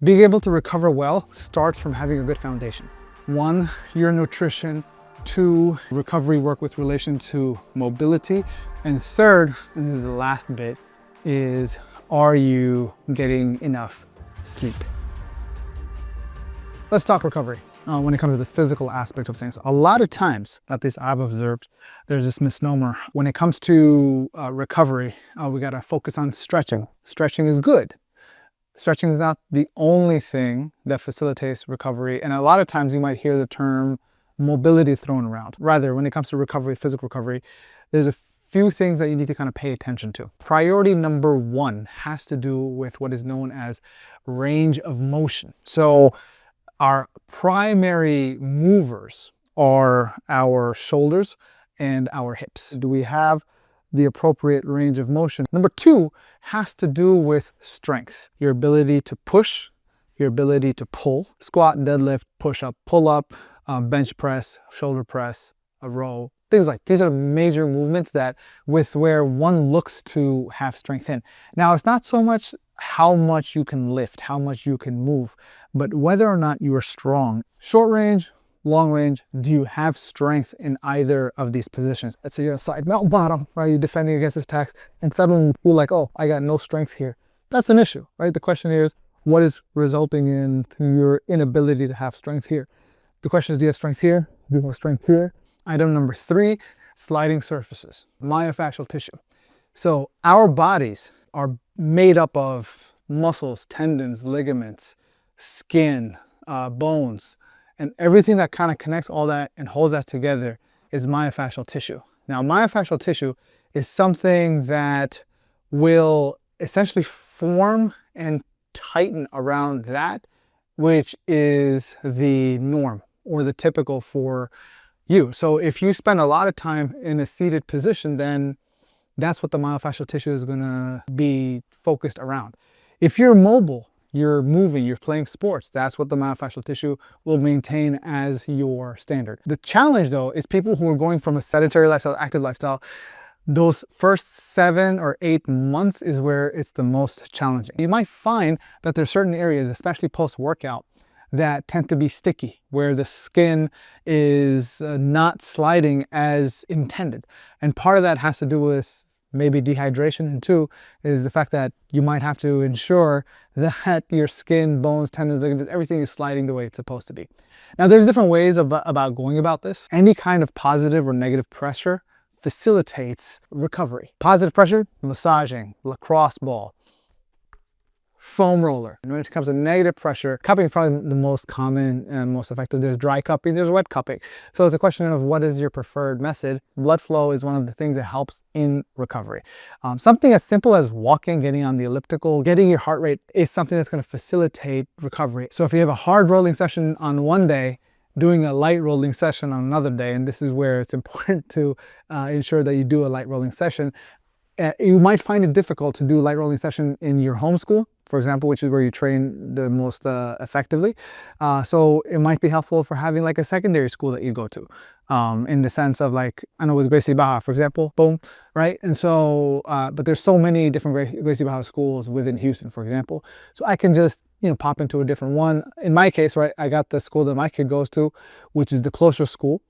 Being able to recover well starts from having a good foundation. One, your nutrition. Two, recovery work with relation to mobility. And third, and this is the last bit, is are you getting enough sleep? Let's talk recovery. When it comes to the physical aspect of things, a lot of times, at least I've observed, there's this misnomer. When it comes to recovery, we gotta focus on stretching. Stretching is good. Stretching is not the only thing that facilitates recovery. And a lot of times you might hear the term mobility thrown around. Rather, when it comes to recovery, physical recovery, there's a few things that you need to kind of pay attention to. Priority number one has to do with what is known as range of motion. So our primary movers are our shoulders and our hips. Do we have the appropriate range of motion? Number two has to do with strength, your ability to push, your ability to pull, squat, deadlift, push up, pull up, bench press, shoulder press, a row, things like these are major movements that with where one looks to have strength in. Now, it's not so much how much you can lift, how much you can move, but whether or not you are strong. Short range, long range, do you have strength in either of these positions? Let's say you're a side mount bottom, right? You're defending against attacks and suddenly you feel like, oh, I got no strength here. That's an issue, right? The question here is, what is resulting in your inability to have strength here? The question is, do you have strength here? Do you have strength here? Item number three, sliding surfaces, myofascial tissue. So our bodies are made up of muscles, tendons, ligaments, skin, bones, and everything that kind of connects all that and holds that together is myofascial tissue. Now, myofascial tissue is something that will essentially form and tighten around that, which is the norm or the typical for you. So if you spend a lot of time in a seated position, then that's what the myofascial tissue is gonna be focused around. If you're mobile, you're moving, you're playing sports, that's what the myofascial tissue will maintain as your standard. The challenge though is people who are going from a sedentary lifestyle, active lifestyle, those first 7 or 8 months is where it's the most challenging. You might find that there's certain areas, especially post-workout, that tend to be sticky, where the skin is not sliding as intended. And part of that has to do with maybe dehydration, and two is the fact that you might have to ensure that your skin, bones, tendons, ligaments, everything is sliding the way it's supposed to be. Now, there's different ways about going about this. Any kind of positive or negative pressure facilitates recovery. Positive pressure, massaging, lacrosse ball, foam roller. And when it comes to negative pressure, cupping is probably the most common and most effective. There's dry cupping, there's wet cupping. So it's a question of what is your preferred method. Blood flow is one of the things that helps in recovery. Something as simple as walking, getting on the elliptical, getting your heart rate is something that's going to facilitate recovery. So if you have a hard rolling session on one day, doing a light rolling session on another day, and this is where it's important to ensure that you do a light rolling session. You might find it difficult to do light rolling session in your home school, for example, which is where you train the most effectively. So it might be helpful for having like a secondary school that you go to, in the sense of like, I know with Gracie Baja, for example, boom, right? And so, but there's so many different Gracie Baja schools within Houston, for example. So I can just, pop into a different one. In my case, right, I got the school that my kid goes to, which is the closer school,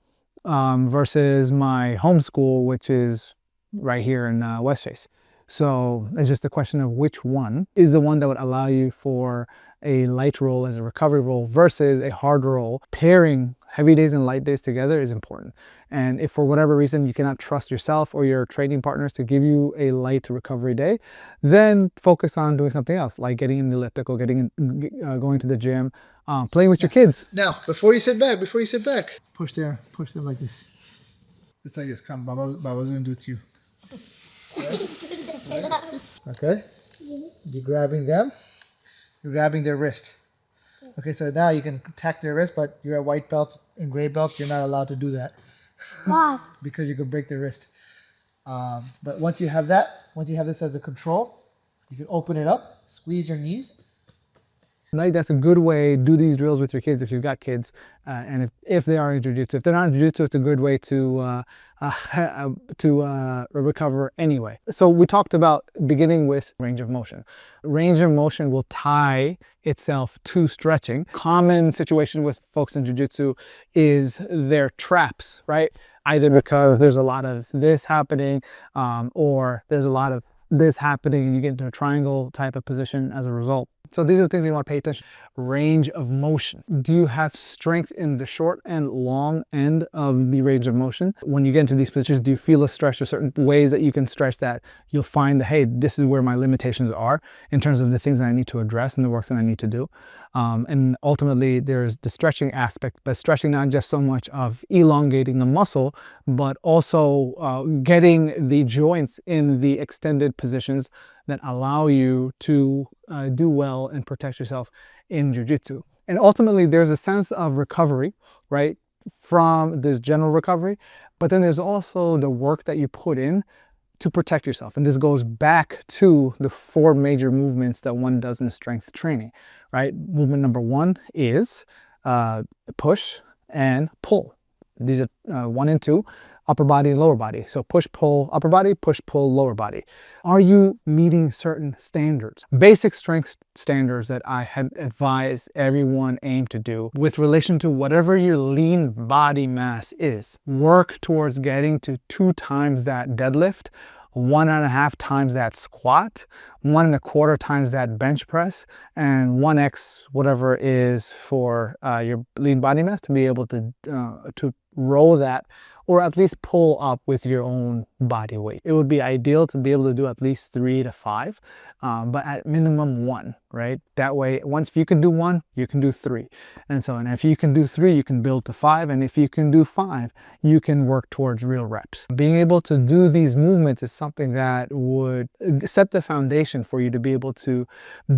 versus my home school, which is right here in West Chase. So it's just a question of which one is the one that would allow you for a light roll as a recovery roll versus a hard roll. Pairing heavy days and light days together is important. And if for whatever reason you cannot trust yourself or your training partners to give you a light recovery day, then focus on doing something else, like getting in the elliptical, going to the gym, playing with your kids. Now, before you sit back, push them like this. Just like this. Come, Baba's gonna do it to you. Okay. You're grabbing them. You're grabbing their wrist. Okay, so now you can attack their wrist, but you're a white belt and gray belt. You're not allowed to do that. Why? Because you could break their wrist. But once you have this as a control, you can open it up, squeeze your knees, Right? That's a good way. Do these drills with your kids if you've got kids, and if they are in jiu-jitsu. If they're not in jiu-jitsu, it's a good way to recover anyway. So we talked about beginning with range of motion. Range of motion will tie itself to stretching. Common situation with folks in jiu-jitsu is their traps, right? Either because there's a lot of this happening, or there's a lot of this happening and you get into a triangle type of position as a result. So these are the things you want to pay attention to. Range of motion. Do you have strength in the short and long end of the range of motion? When you get into these positions, do you feel a stretch? There's certain ways that you can stretch that you'll find that, hey, this is where my limitations are in terms of the things that I need to address and the work that I need to do. And ultimately, there's the stretching aspect, but stretching not just so much of elongating the muscle, but also getting the joints in the extended positions that allow you to do well and protect yourself in jiu-jitsu. And ultimately, there's a sense of recovery, right, from this general recovery, but then there's also the work that you put in to protect yourself. And this goes back to the 4 major movements that one does in strength training, right? Movement number 1 is push and pull. These are 1 and 2. Upper body and lower body. So push, pull, upper body, push, pull, lower body. Are you meeting certain standards? Basic strength standards that I had advised everyone aim to do with relation to whatever your lean body mass is. Work towards getting to 2 times that deadlift, 1.5 times that squat, 1.25 times that bench press, and 1x whatever is for your lean body mass to be able to row that, or at least pull up with your own body weight. It would be ideal to be able to do at least 3 to 5, but at minimum 1, right? That way, once if you can do 1, you can do 3. And if you can do 3, you can build to 5. And if you can do 5, you can work towards real reps. Being able to do these movements is something that would set the foundation for you to be able to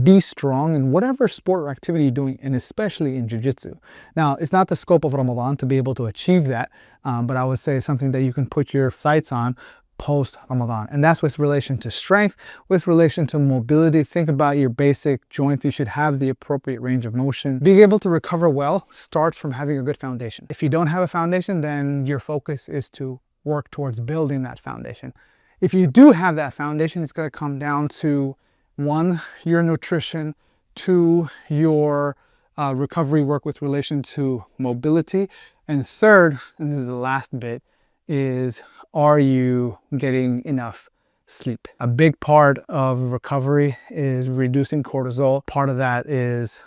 be strong in whatever sport or activity you're doing, and especially in jiu-jitsu. Now, it's not the scope of Ramadan to be able to achieve that, but I would say something that you can put your sights on post Ramadan. And that's with relation to strength, with relation to mobility. Think about your basic joints. You should have the appropriate range of motion. Being able to recover well starts from having a good foundation. If you don't have a foundation, then your focus is to work towards building that foundation. If you do have that foundation, it's going to come down to 1, your nutrition, 2, your recovery work with relation to mobility, and 3rd, and this is the last bit, is are you getting enough sleep? A big part of recovery is reducing cortisol. Part of that is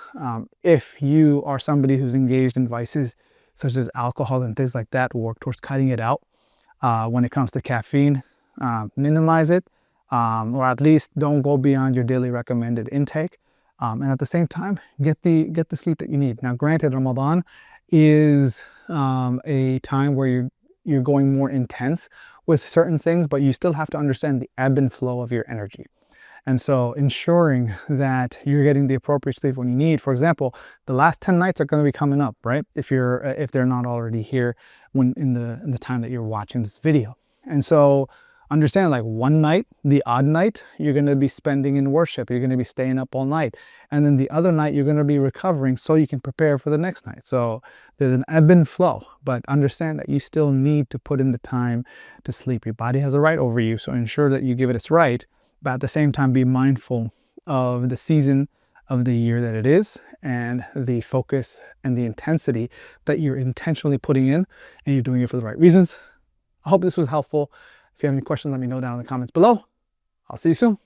if you are somebody who's engaged in vices such as alcohol and things like that, work towards cutting it out. When it comes to caffeine, minimize it, or at least don't go beyond your daily recommended intake. And at the same time, get the sleep that you need. Now, granted, Ramadan is a time where you're going more intense with certain things, but you still have to understand the ebb and flow of your energy. And so ensuring that you're getting the appropriate sleep when you need. For example, the last 10 nights are going to be coming up, right? If they're not already here when in the time that you're watching this video. And so understand, like, one night, the odd night, you're going to be spending in worship. You're going to be staying up all night. And then the other night, you're going to be recovering so you can prepare for the next night. So there's an ebb and flow, but understand that you still need to put in the time to sleep. Your body has a right over you, so ensure that you give it its right, but at the same time, be mindful of the season of the year that it is and the focus and the intensity that you're intentionally putting in, and you're doing it for the right reasons. I hope this was helpful. If you have any questions, let me know down in the comments below. I'll see you soon.